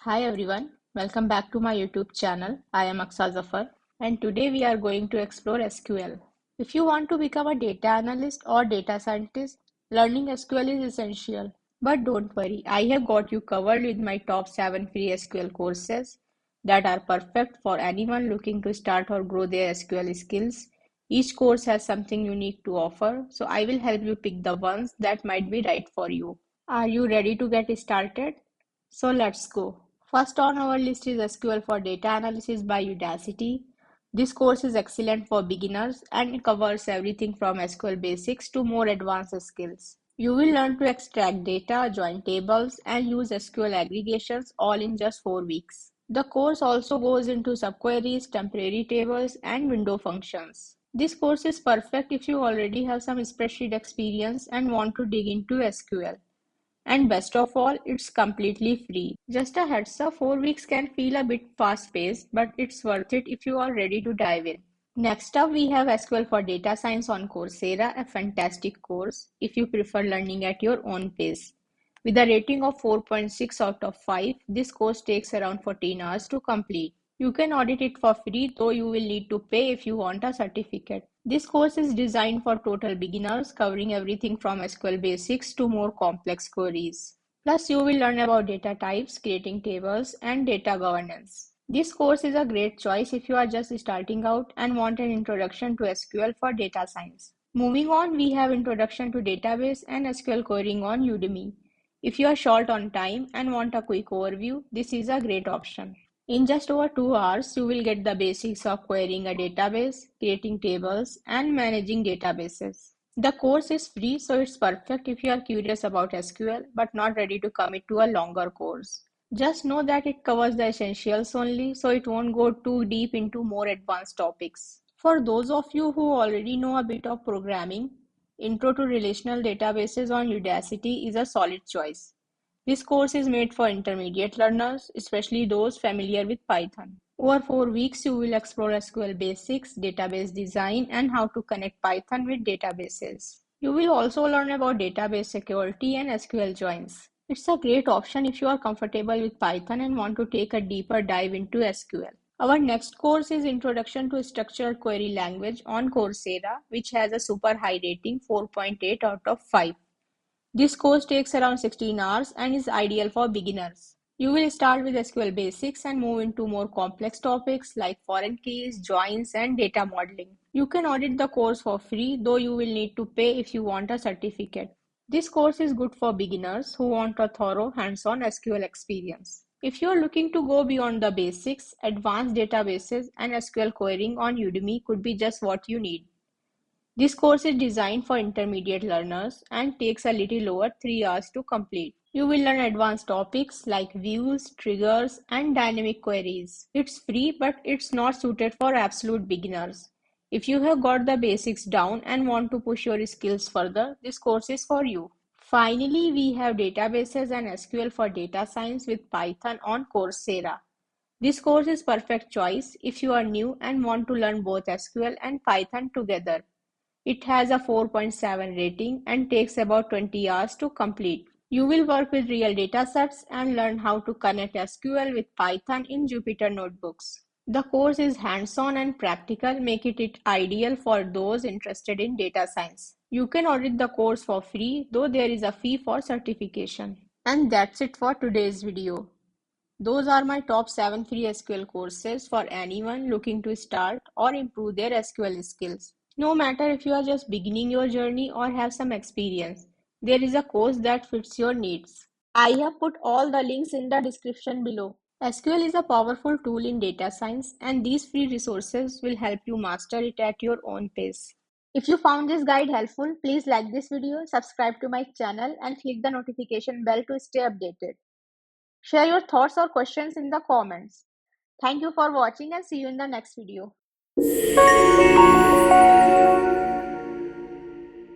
Hi everyone, welcome back to my YouTube channel. I am Aqsa Zafar and today we are going to explore SQL. If you want to become a data analyst or data scientist, learning SQL is essential. But don't worry, I have got you covered with my top 7 free SQL courses that are perfect for anyone looking to start or grow their SQL skills. Each course has something unique to offer, so I will help you pick the ones that might be right for you. Are you ready to get started? So let's go. First on our list is SQL for Data Analysis by Udacity. This course is excellent for beginners and it covers everything from SQL basics to more advanced skills. You will learn to extract data, join tables, and use SQL aggregations all in just 4 weeks. The course also goes into subqueries, temporary tables, and window functions. This course is perfect if you already have some spreadsheet experience and want to dig into SQL. And best of all, it's completely free. Just a heads up, 4 weeks can feel a bit fast paced, but it's worth it if you are ready to dive in. Next up, we have SQL for Data Science on Coursera, a fantastic course if you prefer learning at your own pace. With a rating of 4.6 out of 5, this course takes around 14 hours to complete. You can audit it for free, though you will need to pay if you want a certificate. This course is designed for total beginners, covering everything from SQL basics to more complex queries. Plus, you will learn about data types, creating tables, and data governance. This course is a great choice if you are just starting out and want an introduction to SQL for data science. Moving on, we have Introduction to Database and SQL Querying on Udemy. If you are short on time and want a quick overview, this is a great option. In just over 2 hours, you will get the basics of querying a database, creating tables, and managing databases. The course is free, so it's perfect if you are curious about SQL but not ready to commit to a longer course. Just know that it covers the essentials only, so it won't go too deep into more advanced topics. For those of you who already know a bit of programming, Intro to Relational Databases on Udacity is a solid choice. This course is made for intermediate learners, especially those familiar with Python. Over 4 weeks, you will explore SQL basics, database design, and how to connect Python with databases. You will also learn about database security and SQL joins. It's a great option if you are comfortable with Python and want to take a deeper dive into SQL. Our next course is Introduction to Structured Query Language on Coursera, which has a super high rating 4.8 out of 5. This course takes around 16 hours and is ideal for beginners. You will start with SQL basics and move into more complex topics like foreign keys, joins, and data modeling. You can audit the course for free, though you will need to pay if you want a certificate. This course is good for beginners who want a thorough hands-on SQL experience. If you are looking to go beyond the basics, advanced databases and SQL querying on Udemy could be just what you need. This course is designed for intermediate learners and takes a little over 3 hours to complete. You will learn advanced topics like views, triggers, and dynamic queries. It's free, but it's not suited for absolute beginners. If you have got the basics down and want to push your skills further, this course is for you. Finally, we have databases and SQL for data science with Python on Coursera. This course is perfect choice if you are new and want to learn both SQL and Python together. It has a 4.7 rating and takes about 20 hours to complete. You will work with real datasets and learn how to connect SQL with Python in Jupyter notebooks. The course is hands-on and practical, making it ideal for those interested in data science. You can audit the course for free, though there is a fee for certification. And that's it for today's video. Those are my top 7 free SQL courses for anyone looking to start or improve their SQL skills. No matter if you are just beginning your journey or have some experience, there is a course that fits your needs. I have put all the links in the description below. SQL is a powerful tool in data science, and these free resources will help you master it at your own pace. If you found this guide helpful, please like this video, subscribe to my channel, and click the notification bell to stay updated. Share your thoughts or questions in the comments. Thank you for watching and see you in the next video.